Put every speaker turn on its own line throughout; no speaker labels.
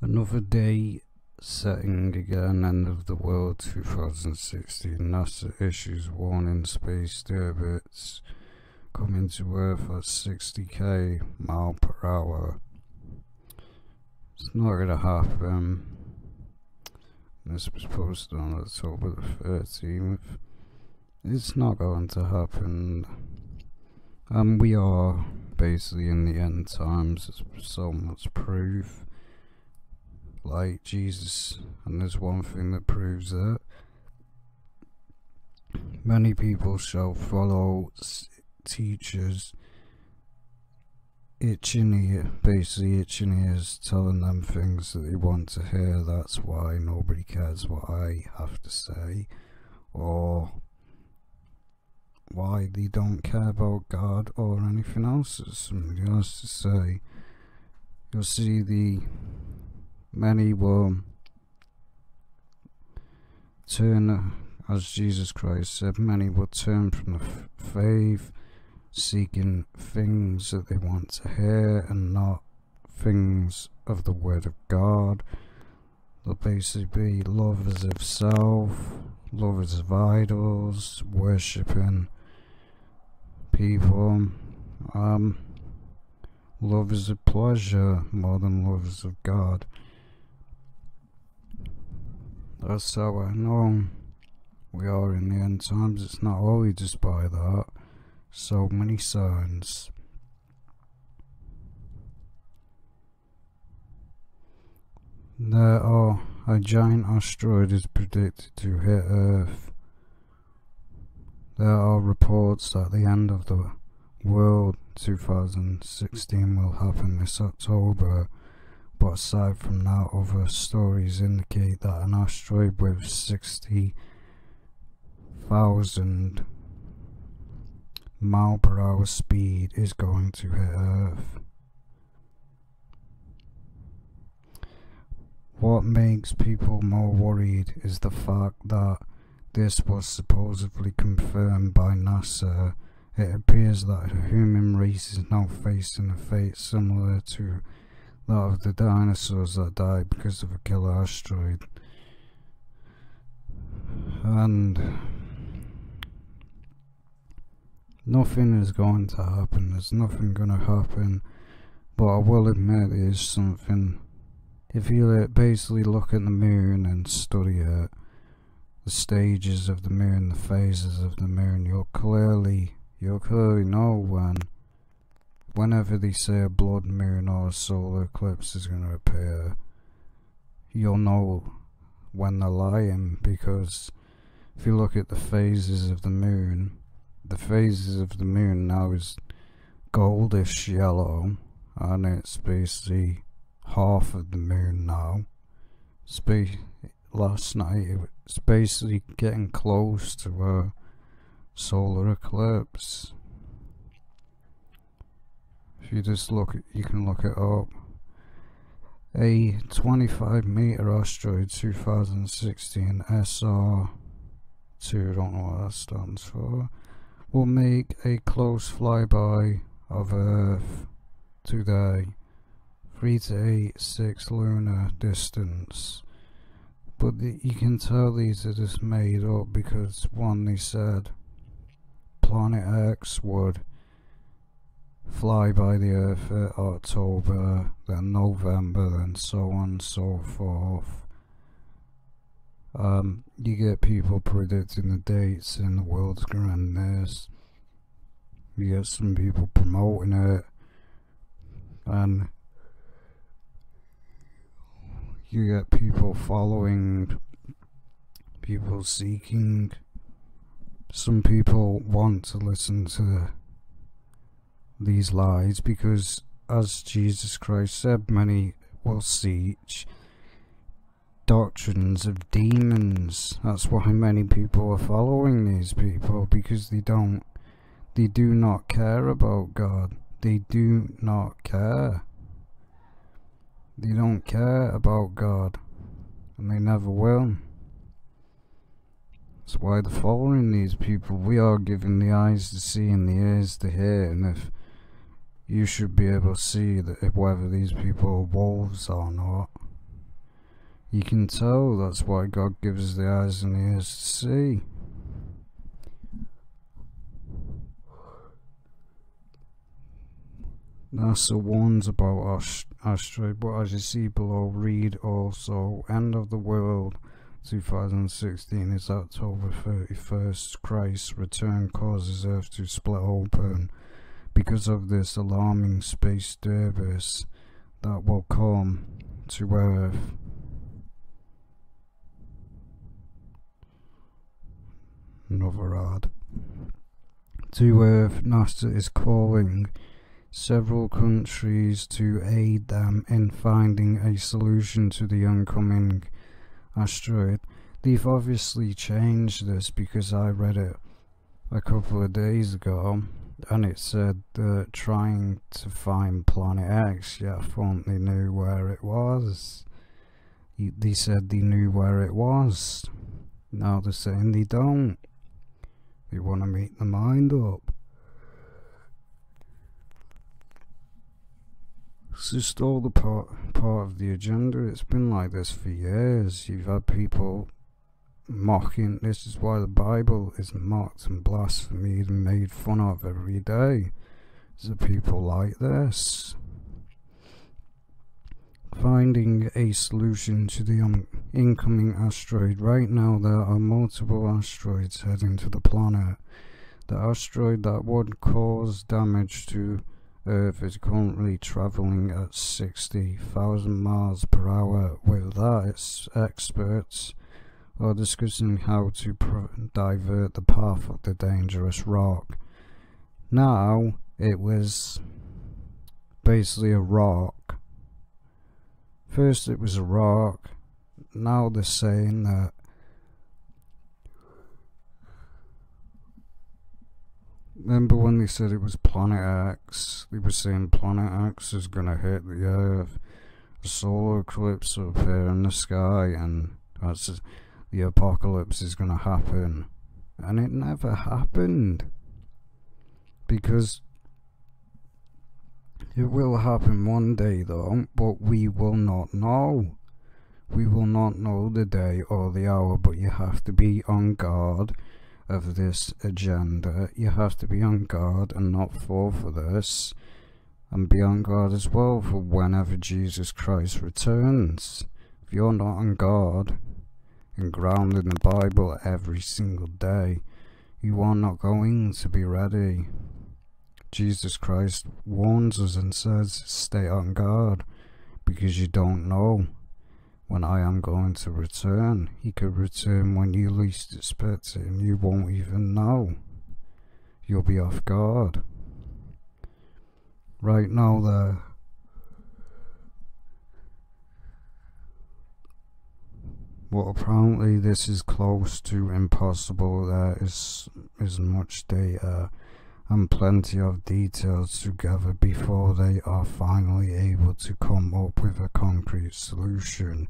Another day setting again, end of the world 2016. NASA issues warning space orbits coming to Earth at 60k mile per hour. It's not gonna happen. This was posted on October the 13th. It's not going to happen. And we are basically in the end times. There's so much proof. Like Jesus, and there's one thing that proves that. Many people shall follow teachers basically itching ears, telling them things that they want to hear. That's why nobody cares what I have to say, or why they don't care about God or anything else that somebody has to say. You'll see many will turn, as Jesus Christ said, many will turn from the faith, seeking things that they want to hear and not things of the Word of God. They'll basically be lovers of self, lovers of idols, worshipping people, lovers of pleasure more than lovers of God. That's how I know we are in the end times. It's not only just by that. So many signs. A giant asteroid is predicted to hit Earth. There are reports that the end of the world 2016 will happen this October. But aside from that, other stories indicate that an asteroid with 60,000 mile per hour speed is going to hit Earth. What makes people more worried is the fact that this was supposedly confirmed by NASA. It appears that the human race is now facing a fate similar to that of the dinosaurs that died because of a killer asteroid. And nothing is going to happen. There's nothing going to happen. But I will admit there's something. If you basically look at the moon and study it, the stages of the moon, the phases of the moon, you'll clearly know whenever they say a blood moon or a solar eclipse is going to appear, you'll know when they're lying, because if you look at the phases of the moon now is goldish yellow, and it's basically half of the moon now. Last night it's basically getting close to a solar eclipse. If you just you can look it up. A 25-meter asteroid 2016 SR2, I don't know what that stands for, will make a close flyby of Earth today, 3 to 8 lunar distance. But you can tell these are just made up, because one, they said Planet X would fly by the Earth at October, then November, then so on and so forth. You get people predicting the dates in the world's grandness. You get some people promoting it, and you get people following, people seeking. Some people want to listen to these lies because, as Jesus Christ said, many will teach doctrines of demons. That's why many people are following these people, because they do not care about God. They do not care. They don't care about God, and they never will. That's why they're following these people. We are given the eyes to see and the ears to hear, and if you should be able to see that whether these people are wolves or not. You can tell. That's why God gives us the eyes and ears to see. NASA warns about asteroid, but as you see below, read also, end of the world 2016 is October 31st. Christ's return causes Earth to split open because of this alarming space debris that will come to Earth. Another ad. To Earth, NASA is calling several countries to aid them in finding a solution to the oncoming asteroid. They've obviously changed this because I read it a couple of days ago and it said that trying to find Planet X, yet I thought they knew where it was. They said they knew where it was. Now they're saying they don't. They want to make their mind up. It's just all the part of the agenda. It's been like this for years. You've had people mocking. This is why the Bible is mocked and blasphemed and made fun of every day. There's people like this. Finding a solution to the incoming asteroid. Right now there are multiple asteroids heading to the planet. The asteroid that would cause damage to Earth is currently travelling at 60,000 miles per hour. With that, experts are discussing how to divert the path of the dangerous rock. Now, it was basically a rock. First it was a rock, now they're saying that remember when they said it was Planet X? They were saying Planet X is gonna hit the Earth, a solar eclipse will appear in the sky, and that's the apocalypse is gonna happen. And it never happened, because it will happen one day though, but we will not know. We will not know the day or the hour, but you have to be on guard of this agenda. You have to be on guard and not fall for this, and be on guard as well for whenever Jesus Christ returns. If you're not on guard and grounded in the Bible every single day, you are not going to be ready. Jesus Christ warns us and says, stay on guard, because you don't know when I am going to return. He could return when you least expect it and you won't even know. You'll be off guard. Right now well, apparently this is close to impossible. There is much data and plenty of details to gather before they are finally able to come up with a concrete solution.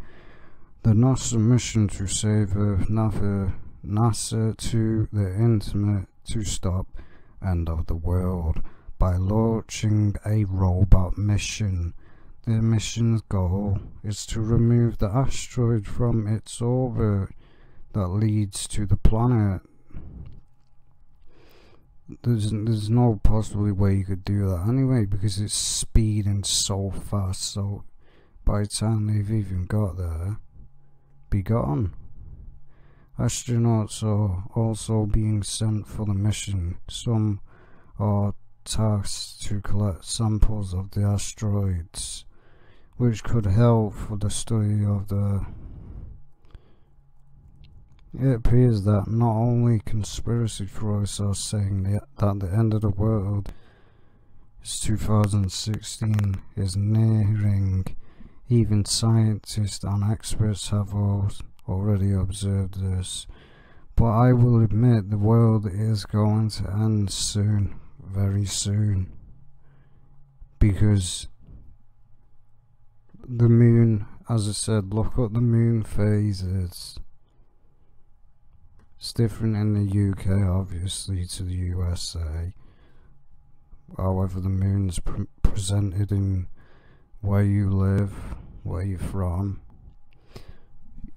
The NASA mission to save Earth, NASA to the intimate to stop end of the world by launching a robot mission. The mission's goal is to remove the asteroid from its orbit that leads to the planet. There's no possible way you could do that anyway, because it's speeding so fast, so by the time they've even got there, be gone. Astronauts are also being sent for the mission. Some are tasked to collect samples of the asteroids, which could help for the study of the... It appears that not only conspiracy theorists are saying that the end of the world is 2016 is nearing, even scientists and experts have already observed this. But I will admit the world is going to end soon, very soon, because the moon, as I said, look at the moon phases. It's different in the UK obviously to the USA, however the moon's presented in where you live, where you're from.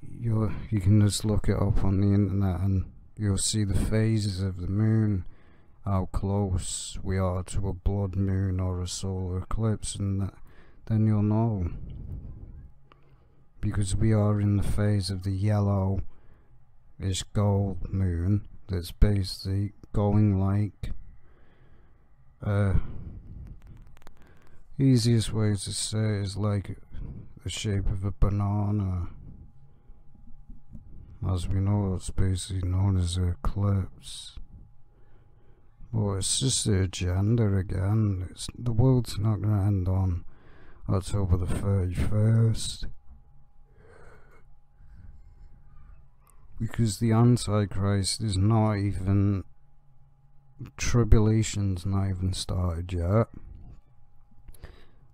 You can just look it up on the internet and you'll see the phases of the moon, how close we are to a blood moon or a solar eclipse, and then you'll know. Because we are in the phase of the yellowish gold moon that's basically going like easiest way to say it is like the shape of a banana. As we know, it's basically known as an eclipse. Well, it's just the agenda again. The world's not going to end on October the 31st. Because the Antichrist is not even, tribulation's not even started yet.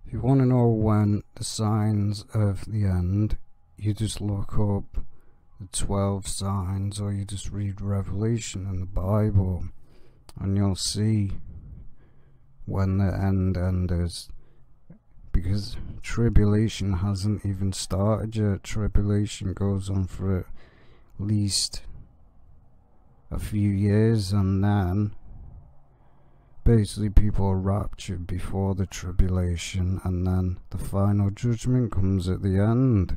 If you want to know when the signs of the end, you just look up the 12 signs, or you just read Revelation in the Bible, and you'll see when the end is. Because tribulation hasn't even started yet. Tribulation goes on for at least a few years, and then basically people are raptured before the tribulation, and then the final judgment comes at the end.